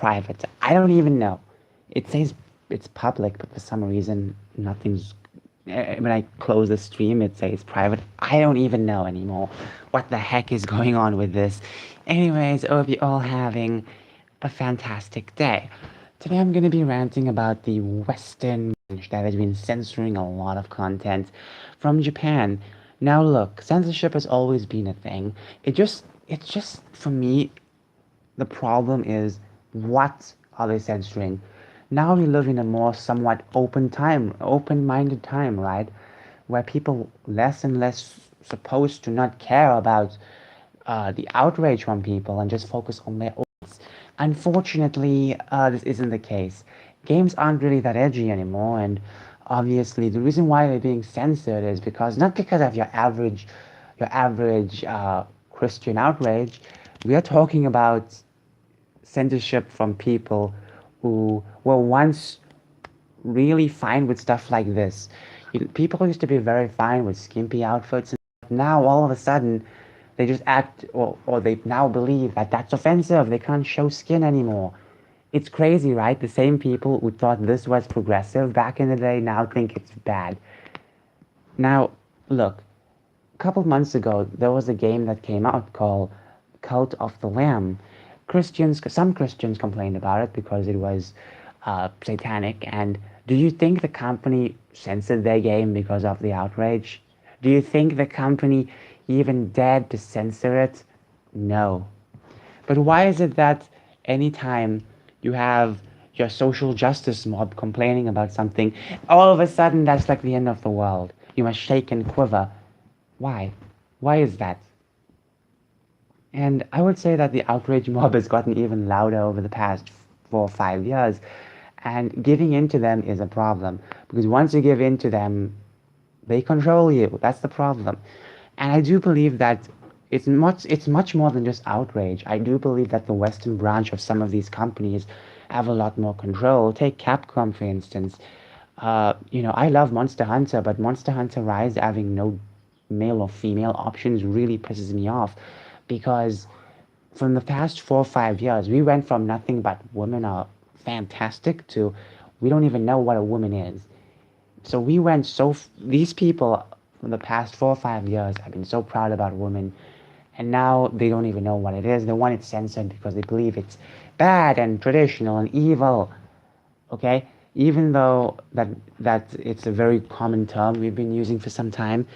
private. I don't even know. It says it's public, but for some reason, nothing's. When I close the stream, it says private. I don't even know anymore what the heck is going on with this. Anyways, I hope you're all having a fantastic day. Today I'm going to be ranting about the Western that has been censoring a lot of content from Japan. Now look, censorship has always been a thing. It's just for me the problem is what are they censoring? Now we live in a more somewhat open-minded time, right? Where people less and less supposed to not care about the outrage from people and just focus on their own. Unfortunately, this isn't the case. Games aren't really that edgy anymore, and obviously the reason why they're being censored is because not because of your average Christian outrage. We are talking about censorship from people who were once really fine with stuff like this. People used to be very fine with skimpy outfits, and now all of a sudden they just act or they now believe that that's offensive. They can't show skin anymore. It's crazy, right? The same people who thought this was progressive back in the day now think it's bad. Now, look, a couple months ago, there was a game that came out called Cult of the Lamb. Some Christians complained about it because it was satanic. And do you think the company censored their game because of the outrage? Do you think the company even dared to censor it? No. But why is it that anytime you have your social justice mob complaining about something, all of a sudden that's like the end of the world? You must shake and quiver. Why? Why is that? And I would say that the outrage mob has gotten even louder over the past 4 or 5 years, and giving in to them is a problem because once you give in to them, they control you. That's the problem. And I do believe that it's much more than just outrage. I do believe that the Western branch of some of these companies have a lot more control. Take Capcom, for instance. I love Monster Hunter, but Monster Hunter Rise having no male or female options really pisses me off because from the past 4 or 5 years, we went from nothing but women are fantastic to we don't even know what a woman is. So these people from the past 4 or 5 years have been so proud about women, and now they don't even know what it is. They want it censored because they believe it's bad and traditional and evil. Okay, even though that it's a very common term we've been using for some time,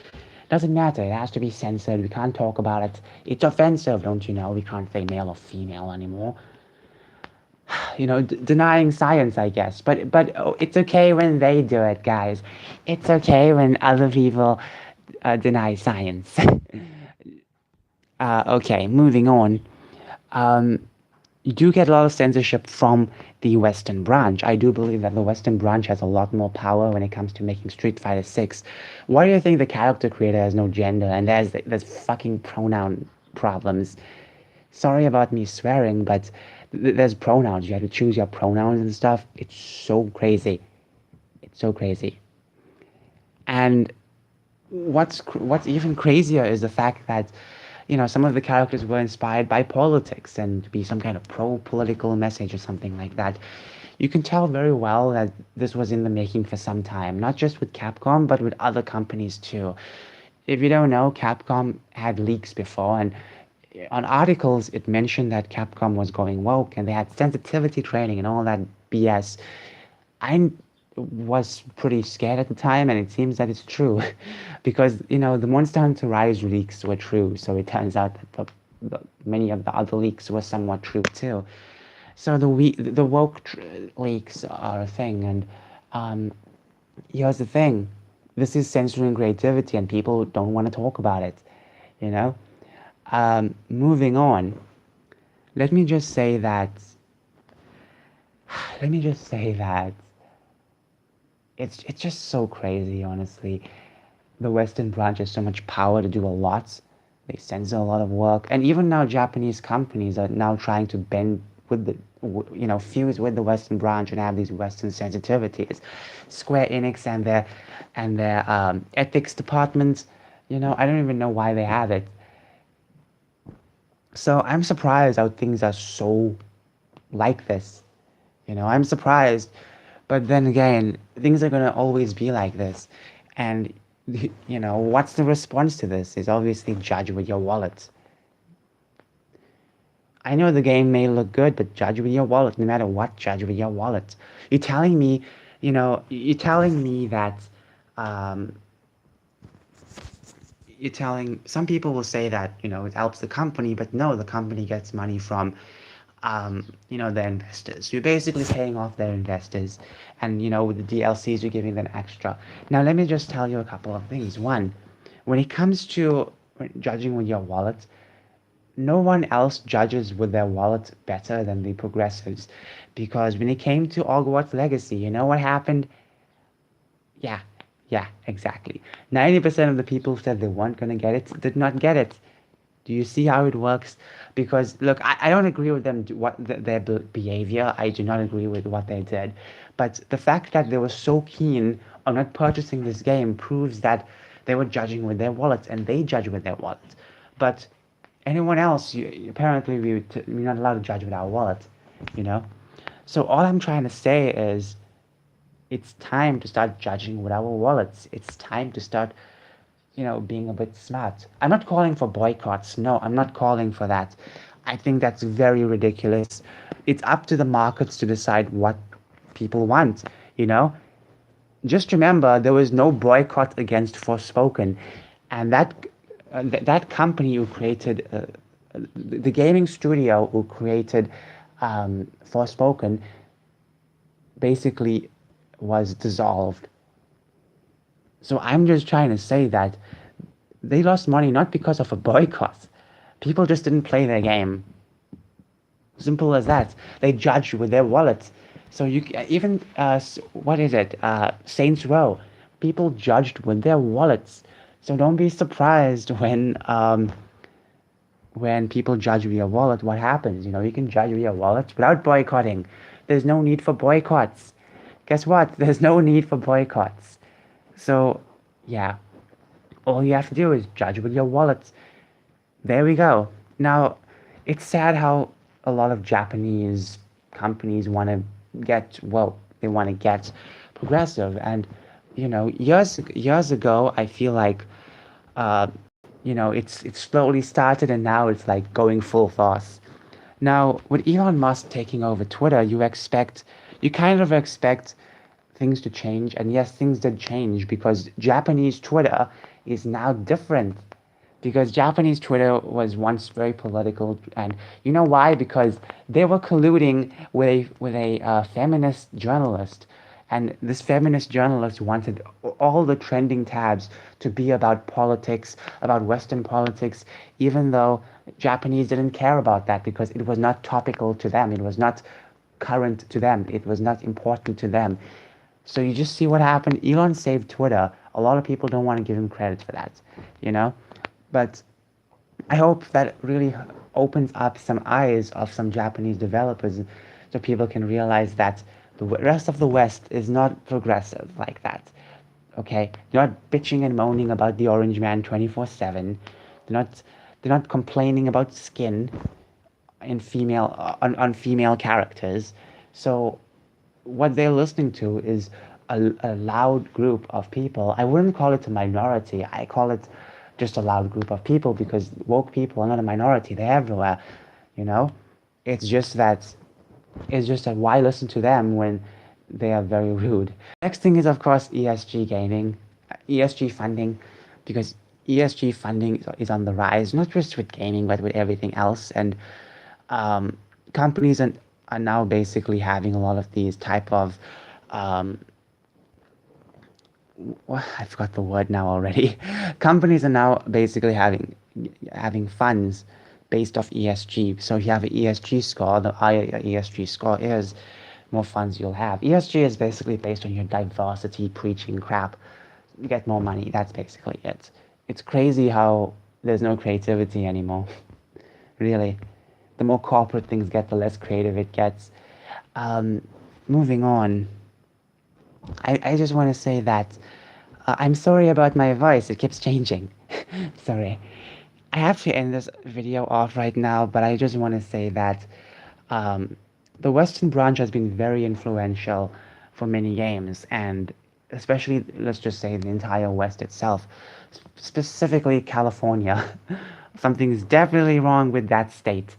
doesn't matter. It has to be censored. We can't talk about it. It's offensive, don't you know? We can't say male or female anymore. Denying science, I guess. But it's okay when they do it, guys. It's okay when other people deny science. Okay, moving on. Um, you do get a lot of censorship from the Western branch. I do believe that the Western branch has a lot more power when it comes to making Street Fighter 6. Why do you think the character creator has no gender and there's fucking pronoun problems? Sorry about me swearing, but there's pronouns. You have to choose your pronouns and stuff. It's so crazy. It's so crazy. And what's even crazier is the fact that some of the characters were inspired by politics and to be some kind of pro-political message or something like that. You can tell very well that this was in the making for some time, not just with Capcom, but with other companies too. If you don't know, Capcom had leaks before, and on articles it mentioned that Capcom was going woke and they had sensitivity training and all that BS. I was pretty scared at the time, and it seems that it's true, because the Monster Hunter Rise leaks were true. So it turns out that many of the other leaks were somewhat true too. So the woke leaks are a thing, and um, here's the thing: this is censoring creativity, and people don't want to talk about it. You know. Moving on. Let me just say that. Let me just say that it's just so crazy, honestly. The Western branch has so much power to do a lot. They censor a lot of work, and even now Japanese companies are now trying to bend with fuse with the Western branch and have these Western sensitivities. Square Enix and their ethics department, I don't even know why they have it. So I'm surprised how things are so like this. I'm surprised, but then again, things are gonna always be like this. And what's the response to this? Is obviously judge with your wallet. I know the game may look good, but judge with your wallet. No matter what, judge with your wallet. You're telling me, you're telling me that, um, you're telling some people will say that it helps the company, but no, the company gets money from the investors. You're basically paying off their investors, and with the DLCs, you're giving them extra. Now, let me just tell you a couple of things. One, when it comes to judging with your wallet, no one else judges with their wallet better than the progressives, because when it came to Hogwarts Legacy, you know what happened? Yeah, yeah, exactly. 90% of the people who said they weren't gonna get it did not get it. Do you see how it works? Because look, I don't agree with them their behavior. I do not agree with what they did, but the fact that they were so keen on not purchasing this game proves that they were judging with their wallets, and they judge with their wallets. But anyone else, apparently we're not allowed to judge with our wallet, you know. So all I'm trying to say is it's time to start judging with our wallets. It's time to start being a bit smart. I'm not calling for boycotts. No, I'm not calling for that. I think that's very ridiculous. It's up to the markets to decide what people want, you know? Just remember there was no boycott against Forspoken, and that company who created the gaming studio who created Forspoken basically was dissolved. So I'm just trying to say that they lost money not because of a boycott. People just didn't play their game. Simple as that. They judged with their wallets. So even what is it? Saints Row. People judged with their wallets. So don't be surprised when people judge with your wallet. What happens? You can judge with your wallet without boycotting. There's no need for boycotts. Guess what? There's no need for boycotts. So yeah, all you have to do is judge with your wallets. There we go. Now, it's sad how a lot of Japanese companies want to they want to get progressive. And, years ago, I feel like, uh, it's slowly started, and now it's like going full force. Now, with Elon Musk taking over Twitter, you kind of expect things to change. And yes, things did change because Japanese Twitter is now different. Because Japanese Twitter was once very political, and you know why? Because they were colluding with a feminist journalist, and this feminist journalist wanted all the trending tabs to be about politics, about Western politics, even though Japanese didn't care about that because it was not topical to them, it was not current to them, it was not important to them. So you just see what happened. Elon saved Twitter. A lot of people don't want to give him credit for that, you know? But I hope that really opens up some eyes of some Japanese developers so people can realize that the rest of the West is not progressive like that. Okay? They're not bitching and moaning about the Orange Man 24/7. They're not complaining about skin in on female characters. So what they're listening to is a loud group of people. I wouldn't call it a minority. I call it just a loud group of people because woke people are not a minority. They're everywhere, you know. It's just that why listen to them when they are very rude. Next thing is of course ESG gaming, ESG funding, because ESG funding is on the rise, not just with gaming but with everything else. And um, companies are now basically having a lot of these type of um, I forgot the word now already. Companies are now basically having funds based off ESG. So if you have an ESG score, the higher your ESG score is, more funds you'll have. ESG is basically based on your diversity preaching crap. You get more money. That's basically it. It's crazy how there's no creativity anymore. Really. The more corporate things get, the less creative it gets. Um, Moving on. I just want to say that I'm sorry about my voice. It keeps changing. Sorry. I have to end this video off right now, but I just want to say that um, The Western branch has been very influential for many games, and especially, let's just say, the entire West itself, specifically California. Something is definitely wrong with that state.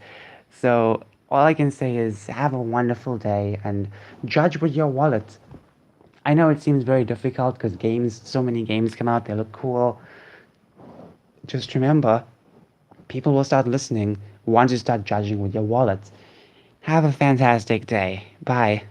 So, all I can say is have a wonderful day and judge with your wallet. I know it seems very difficult because so many games come out, they look cool. Just remember, people will start listening once you start judging with your wallet. Have a fantastic day. Bye.